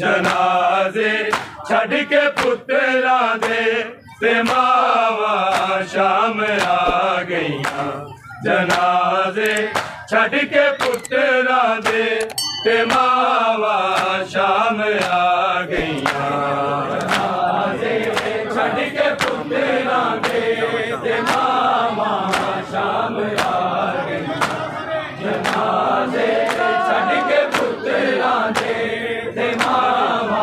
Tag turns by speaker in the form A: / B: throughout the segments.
A: जनाजे छड़ के पुत्रा दे ते मावा शाम आ गईयां। जनाजे छड़ के पुत्रा दे ते मावा शाम आ गईयां। जनाजे छड़ के पुत्रा दे ते मावा शाम आ गईयां। जनाजे छड़ के पुत्रा दे ते मावा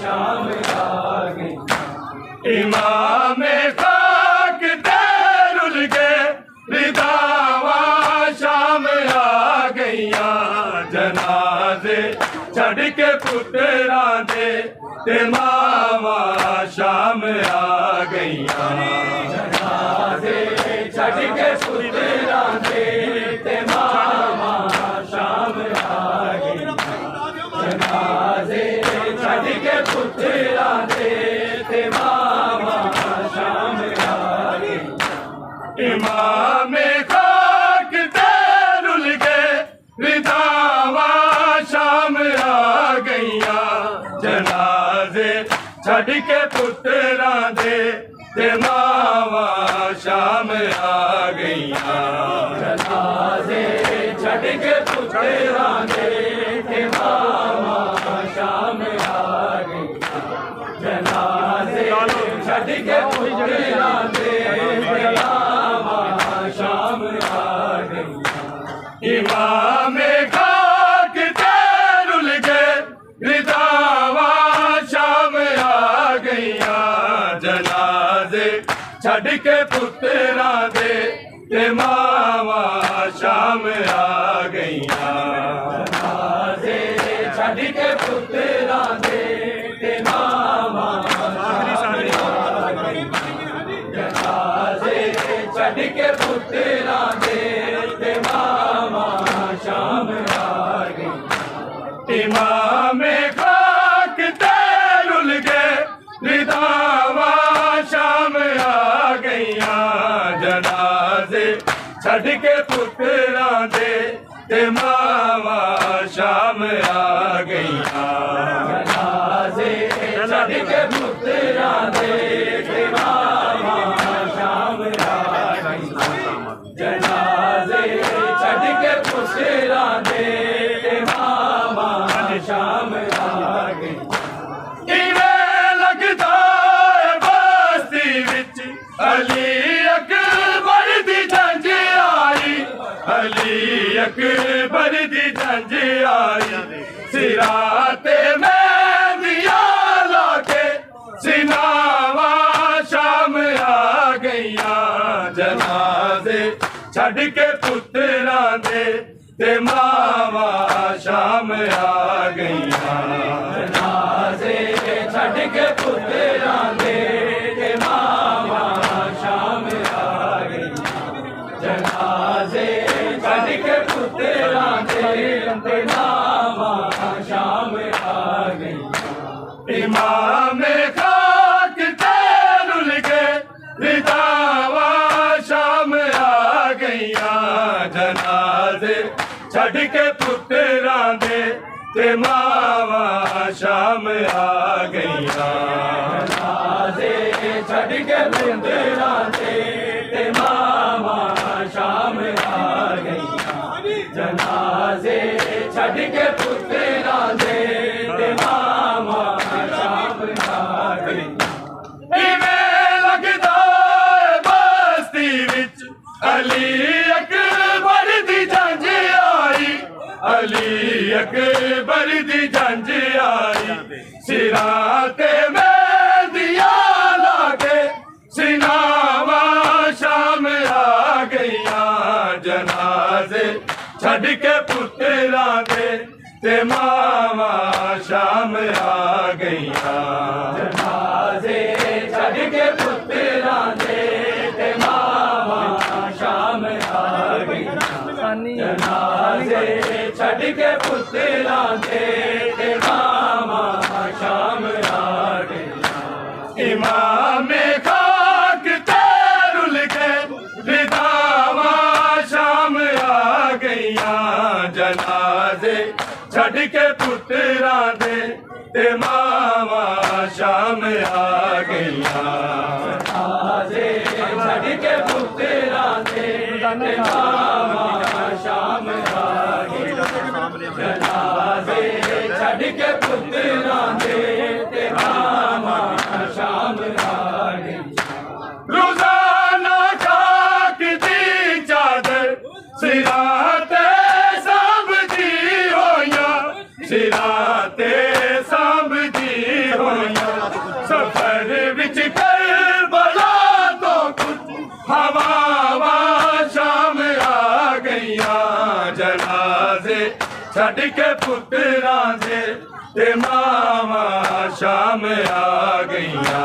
A: शाम आ गईयां। इमाम खाक ते रुल के रिदावा शाम आ गईयां। जनाजे छड़ के पुत्रा दे ते मावा शाम आ गईयां। जनाजे छड़ के पुत्रा दे ते मावा शाम आ गईयां। जनाजे छड़ के पुत्रा दे ते मावा शाम आ गईयां। इमाम खाक ते रुल के रिदावा शाम आ गईयां। जनाजे छड़ के पुत्रा दे ते मावा शाम आ गईयां। जनाजे छड़ के पुत्रा दे ते मावा शाम आ गईयां। जनाजे छड़ के पुत्रा दे ते मावा शाम आ गईयां। इमाम खाक ते रुल के रिदावा शाम आ गईयां। जनाजे छड़ के पुत्रा दे ते मावा शाम आ गईयां। जनाजे छड़ के पुत्रा दे ते मावा शाम आ गईयां। जनाजे छड़ के पुत्रा दे ते मावा शाम आ गईयां। इमाम खाक ते रुल के रिदावा शाम आ गईयां। जनाजे छड़ के पुत्रा दे ते मावा शाम आ गईयां। जनाजे छड़ के पुत्रा दे ते मावा शाम आ गईयां। जनाजे छड़ के पुत्रा दे ते मावा शाम आ गईयां। इवें लगदा है बस्ती विच अली अकबर दी जंज आई। अली अकबर दी जंज आई। सिरा ते मेहंदियां लाके सिनावा शाम आ गईयां। जनाजे छड़ के पुत्रा दे ते मावा शाम आ गईयां। जनाजे छड़ के पुत्रा दे ते मावा शाम आ गईयां। जनाजे छड़ के पुत्रा दे ते मावा शाम आ गईयां। इमाम खाक ते रुल के रिदावा शाम आ गईयां। जनाजे छड़ के पुत्रा दे ते मावा शाम आ गईयां। जनाजे छड़ के पुत्रा दे ते मावा शाम आ गईयां। जनाजे छड़ के पुत्रा दे ते मावा शाम आ गईयां। इवें लगदा है बस्ती विच अली अकबर दी जंज आई। अली अकबर दी जंज आई। सिरा ते मेहंदियां लाके सिनावा शाम आ गईयां। जनाजे छड़ के पुत्रा दे ते मावा शाम आ गईयां। जनाजे छड़ के पुत्रा दे ते मावा शाम आ गईयां। जनाजे छड़ के पुत्रा दे ते मावा शाम आ गईयां। इमाम खाक ते रुल के रिदावा शाम आ गईयां। जनाजे छड़ के पुत्रा दे ते मावा शाम आ गईया
B: जनाजे छड़ के पुत्रा दे ते मावा शाम आ गईया जनाजे छड़ के पुत्रा दे ते मावा शाम आ गईया
A: रोजाना खाक दी चादर सिरां ते सांभदी होइया सिरां ते सांभदी होइया सफर विच करबला तो कुछ हवावां शाम आ गईया जनाजे छड़ के पुत्रां दे ते मावां शाम आ गईया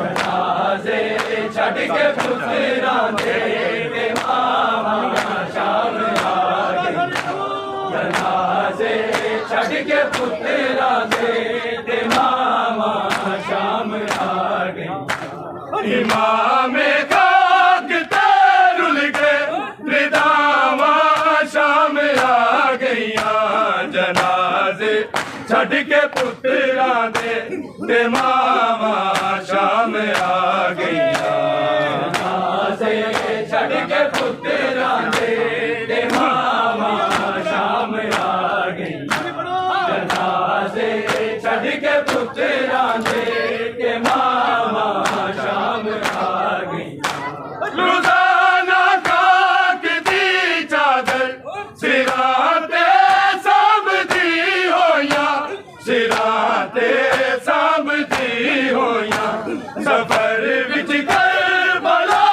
B: जनाजे छड़ के पुत्रा दे ते मावा शाम आ गईया जनाजे छड़ के पुत्रा दे ते मावा शाम आ गईया
A: इमाम खाक ते रुल गए रिदावां शाम आ गईया जनाजे छड़ के पुत्रां दे ते मावां शाम आ गईया
B: जनाजे छड़ के पुत्रा दे ते मावा शाम आ गईया जनाजे छड़ के पुत्रा दे ते मावा शाम आ गईया
A: रोजाना खाक दी चादर सिरां ते सांभदी होइया सिरां ते सांभदी होइया सफर विच करबला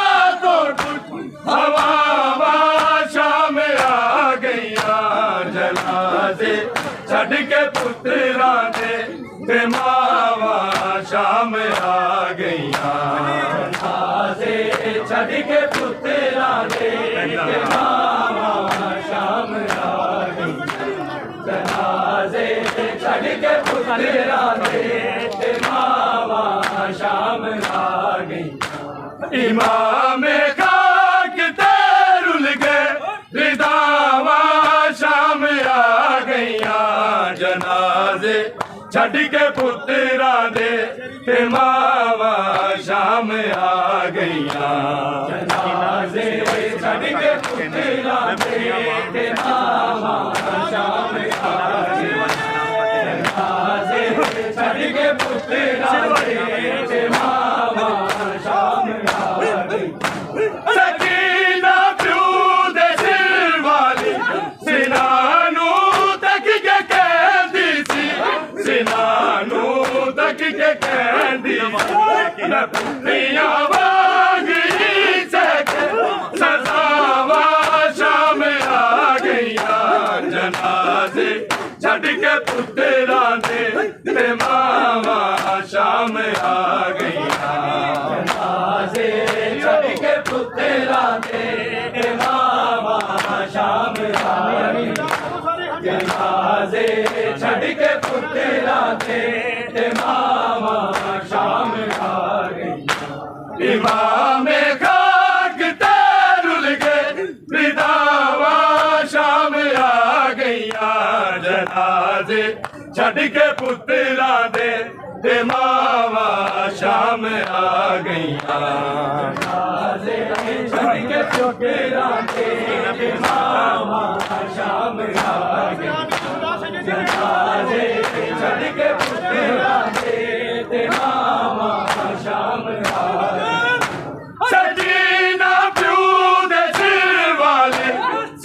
A: तो कुछ हवावां शाम आ गईया जनाजे छड़ के पुत्रां दे ते मावां शाम आ गईया
B: जनाजे छड़ के पुत्रा दे ते मावा शाम आ गईया जनाजे छड़ के पुत्रा दे ते मावा शाम आ गईया
A: इमाम खाक ते रुल गए रिदावां शाम आ गईया जनाजे छड़ के पुत्रां दे ते मावां शाम आ गईया
B: जनाजे छड़ के पुत्रा दे ते मावा शाम आ गईया जनाजे छड़ के पुत्रा दे ते मावा शाम आ गईया
A: सकीना प्यू दे सिर वाली सिनानू तक के कहंदी सी सिनानू तक के कहंदी न पुत्रियां वांग ही सके सजावां शाम आ गईया जनाजे छड़ के पुत्रां दे ते मावां शाम आ गईया
B: जनाजे छड़ के पुत्रा दे ते मावा शाम आ गईया जनाजे छड़ के पुत्रा दे ते मावा शाम आ गईया
A: इमाम खाक ते रुल गए रिदावां शाम आ गईया जनाजे छड़ के पुत्रां दे ते मावां शाम आ गईया
B: जनाजे छड़ के पुत्रा दे ते मावा शाम आ गईया जनाजे छड़ के पुत्रा दे ते मावा शाम आ गईया
A: सकीना प्यू दे सिर वाले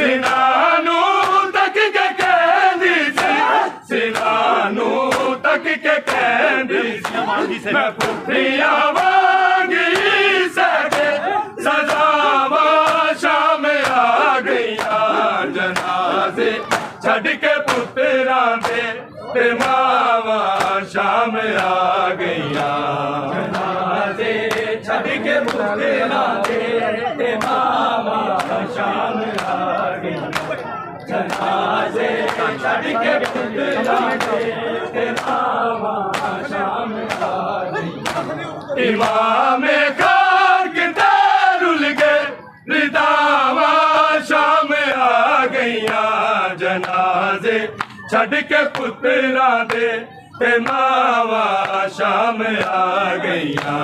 A: सिनानू तक के कहंदी सी सिनानू तक के कहंदी सी मैं पुत्रियां वांग ही सके सजावां शाम आ गईया जनाजे छड़ के पुत्रां दे ते मावां शाम आ गईया
B: जनाजे छड़ के पुत्रा दे ते मावा शाम आ गईया जनाजे छड़ के पुत्रा दे ते मावा शाम आ गईया
A: इमाम खाक ते रुल गए रिदावां शाम आ गईया जनाजे छड़ के पुत्रां दे ते मावा शाम आ गईयां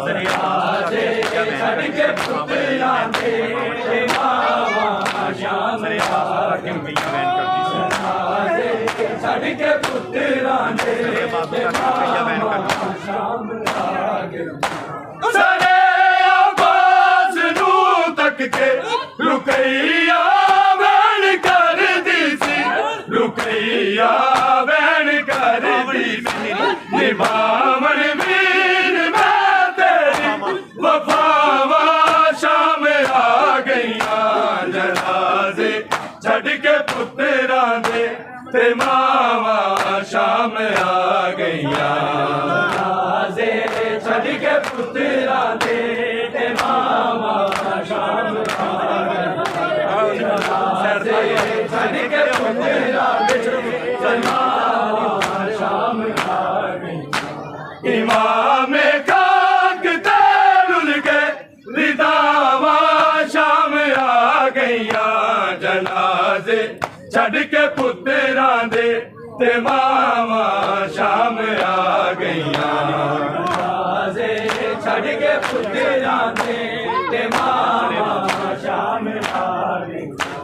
B: जनाजे छड़ के पुत्तरां दे ते मावा शाम आ गईयां जनाजे छड़ के पुत्तरां दे ते मावा शाम आ गईयां
A: सरे आवाज नू तक के रुकैया वैन कर दी सी रुकैया वैन कर दी सी निभावन वीर मैं तेरी वफावा शाम आ गईयां जनाजे छड़ के पुत्तरां दे ते मावा शाम आ गईयां
B: जनाजे छड़ के पुत्तरां दे ते मावा शाम आ गईयां जनाजे छड़ के पुत्तरां दे ते मावा शाम आ गईयां
A: इमाम खाक तैरुल के रिदावा शाम आ गईयां जनाजे छड़ के पुत्तरां दे ते मावा शाम आ गईयां
B: जनाजे छड़ के पुत्तरां दे ते मावा शाम आ गईयां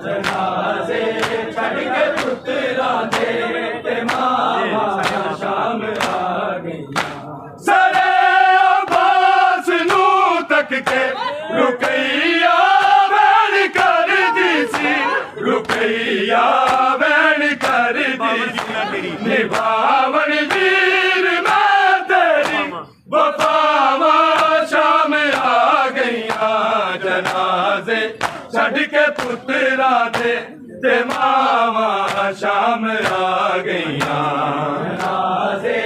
B: जनाजे छड़ के पुत्तरां दे ते मावा शाम आ गईयां
A: सरे अब्बास नू तक के रुकैया वैन कर दी सी रुकैया वैन कर दी सी निभावन वीर मैं तेरी वफावा शाम आ गईयां जनाजे छड़ के पुत्तरां दे ते मावा शाम आ गईयां
B: जनाजे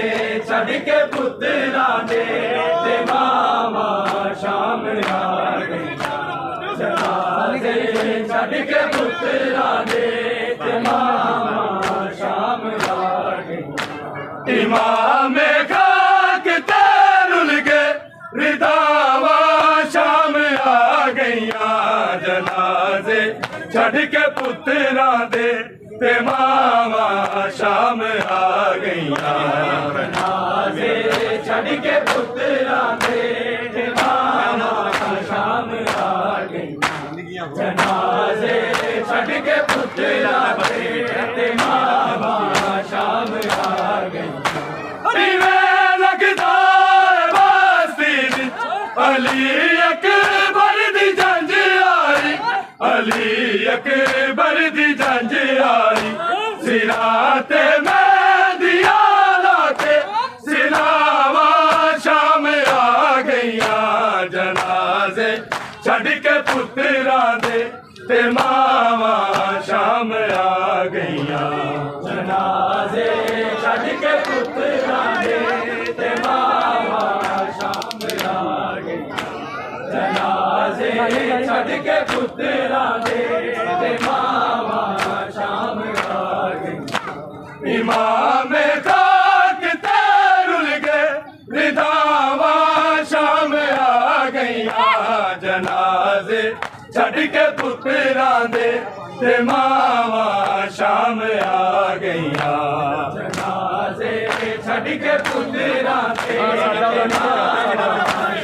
B: छड़ के पुत्तरां दे ते मावा शाम आ गईयां जनाजे छड़ के पुत्तरां दे ते मावा शाम आ गईयां
A: इमाम खाक तैरुल के रिदावा शाम आ गईयां जनाजे छड़ के पुत्तरां दे ते मावा शाम आ गईयां
B: जनाजे छड़ के पुत्तरां दे ते मावा शाम आ गईयां जनाजे छड़ के पुत्तरां दे ते मावा शाम आ गईयां
A: इवें लगदा है बस्ती विच अली अकबर दी जंज आई अली अकबर दी जंज आई सिरा ते मेहदिया लाके सिलावा शाम आ गईयां जनाजे छड़ के पुत्तरां दे ते मावा शाम आ गईयां
B: जनाजे छड़ के पुत्तरां दे ते मावा शाम आ गईयां जनाजे छड़ के पुत्तरां दे ते मावा शाम आ गईयां
A: इमाम खाक तैरुल के रिदावा शाम आ गईयां जनाजे छड़ के पुत्तरां दे ते मावा शाम आ गईयां
B: जनाजे छड़ के पुत्तरां दे ते मावा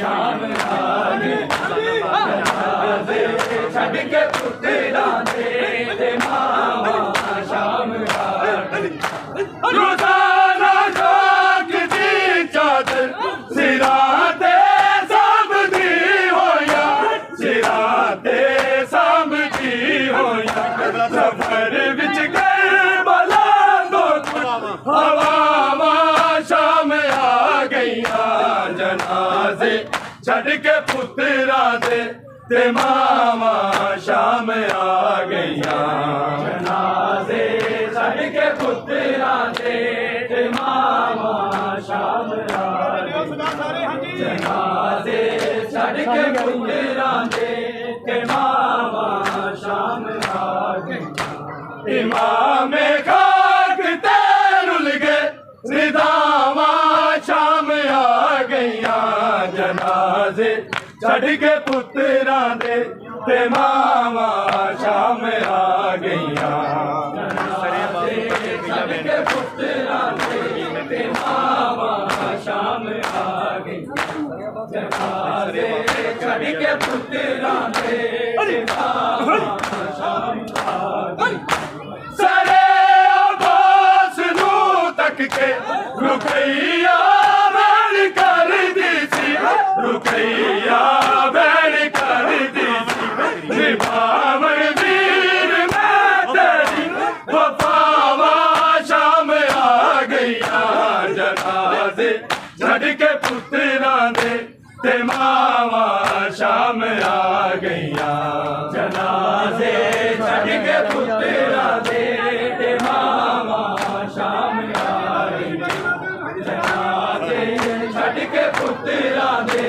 B: शाम आ गईयां जनाजे छड़ के पुत्तरां दे ते मावा शाम आ गईयां
A: रोजाना खाक दी चादर सिरा ते सामदी होया सिरा ते सामदी होया सफर विच करबला दो हवावा शाम आ गईयां जनाजे छड़ के पुत्तरां दे ते मावा शाम आ गईयां
B: जनाजे छड़ के पुत्तरां दे ते मावा शाम आ गईयां जनाजे छड़ के पुत्तरां दे ते मावा शाम आ गईयां
A: इमाम खाक तैरुल के रिदावा शाम आ गईयां जनाजे छड़ के पुत्तरां दे ते मावा शाम आ गईयां
B: जनाजे छड़ के पुत्तरां दे ਜਨਾਜ਼ੇ ਛੱਡ ਕੇ ਪੁੱਤਰਾਂ ਦੇ ਤੇ ਮਾਵਾਂ ਸ਼ਾਮ
A: सरे अब्बास नू तक के रुकैया बैन कर दी सी रुकैया बैन कर दी सी निभावन वीर मैं तेरी वफावा शाम आ गईया जनाजे छड़ के पुत्रा दे ते मावा शाम आ गईया
B: जनाजे छड़ के पुत्रा दे ते मावां शाम आ गई जनाजे छड़ के पुत्रा दे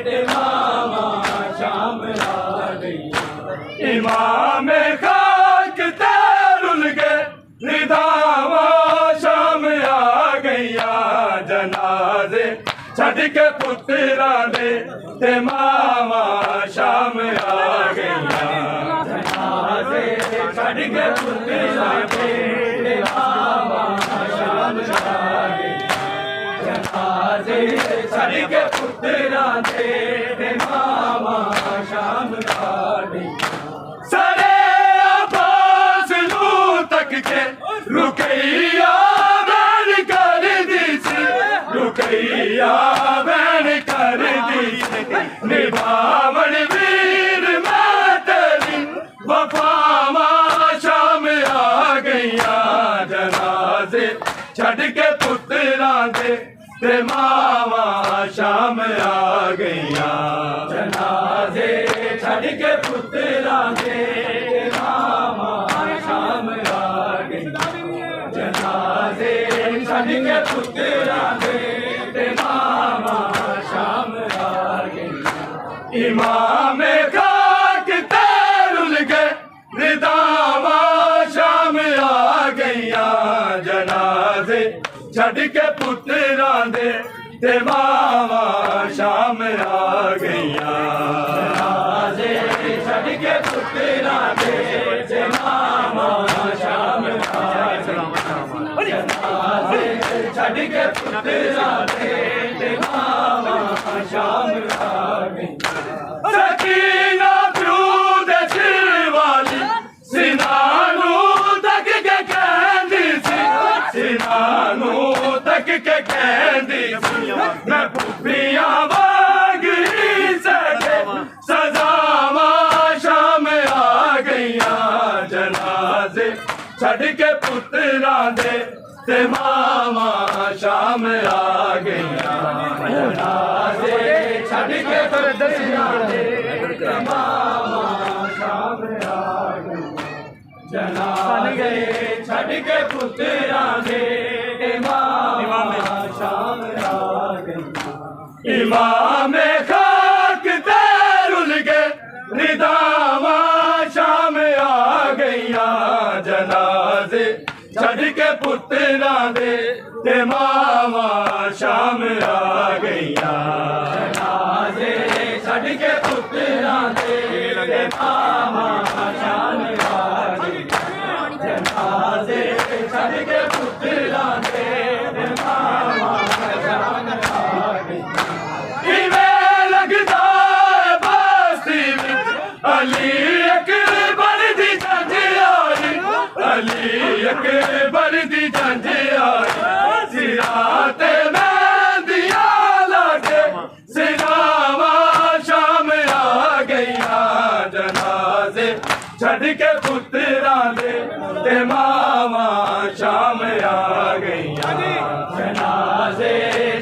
B: ते मावां शाम आ गई
A: इमाम खाक तैरुल के निधावा शाम आ गईया जनाजे छड़ के पुत्रा दे ते मावा शाम आ गईया
B: जनाजे छड़ के पुत्रा दे ते मावां शाम आ गई जनाजे छड़ के पुत्रा दे ते मावां शाम आ गई
A: सरे अब्बास नू तक के रुकैया बैन कर दी सी रुकैया बैन कर दी सी निभावन वीर मैं तेरी वफावा शाम आ गईया जनाजे छड़ के पुत्रा दे ते मावा शाम आ गईया
B: जनाजे छड़ के पुत्रा दे ते मावां शाम आ गई जनाजे छड़ के पुत्रा दे ते मावां शाम आ गई
A: इमाम खाक तैरुल के निदावा शाम आ गईया जनाजे छड़ के पुत्रा दे ते मावा शाम आ गईया
B: जनाजे छड़ के पुत्रा दे ते मावां शाम आ गई जनाजे छड़ के पुत्रा दे ते मावां शाम आ गई
A: सकीना प्रूद वाली सिनानू तक के कहंदी सी सिनानू तक के कहंदी सी मैं भुखियां वाग ही सके सजावा शाम आ गईया जनाजे छड़ के पुत्रा दे ते मावा शाम आ गईया
B: जनाजे छड़ के पुत्रा दे ते मावां शाम आ गई जनाजे छड़ के पुत्रा दे ते मावां शाम आ गई
A: इमाम खाक तैरुल के निदावा शाम आ गईया जनाजे छड़ के पुत्रा दे ते मावा शाम आ गईया
B: जनाजे छड़ के पुत्रा दे ते मावां शाम आ गई जनाजे छड़ के पुत्रा दे ते मावां शाम आ गई
A: इवें लगदा है बस्ती विच अली अकबर दी जंज आई अली अकबर दी जंज आई सिरा ते मेहंदिया लागे सिरावा शाम आ गईया जनाजे छड़ के पुत्रा दे ते मावा शाम आ गईया
B: जनाजे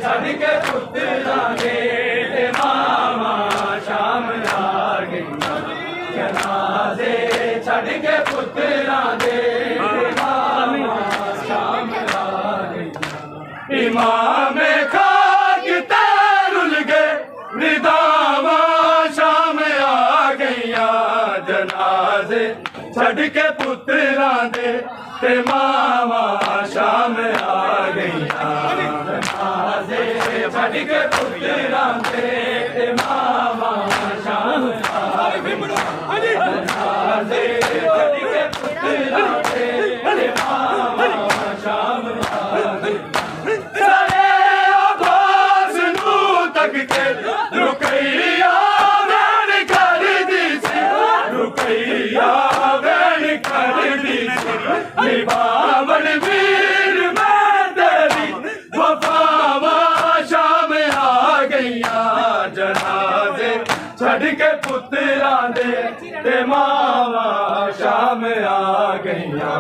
B: छड़ के पुत्रा दे ते मावां शाम आ गई जनाजे छड़ के पुत्रा दे ते मावां शाम आ गई
A: इमाम खाक तैरुल के निदावा शाम आ गईया जनाजे छड़ के पुत्रा दे ते मावा शाम आ गईया
B: जनाजे छड़ के पुत्रा दे ते मावां शाम आ गई जनाजे छड़ के पुत्रा दे ते मावां शाम आ गई
A: सरे अब्बास नू तक के रुकैया वैन कर दी सी रुकैया वैन कर दी सी निभावन वीर मैं तेरी वफावा शाम आ गईया जनाजे छड़ के पुत्रां दे ते मावा शाम आ गईया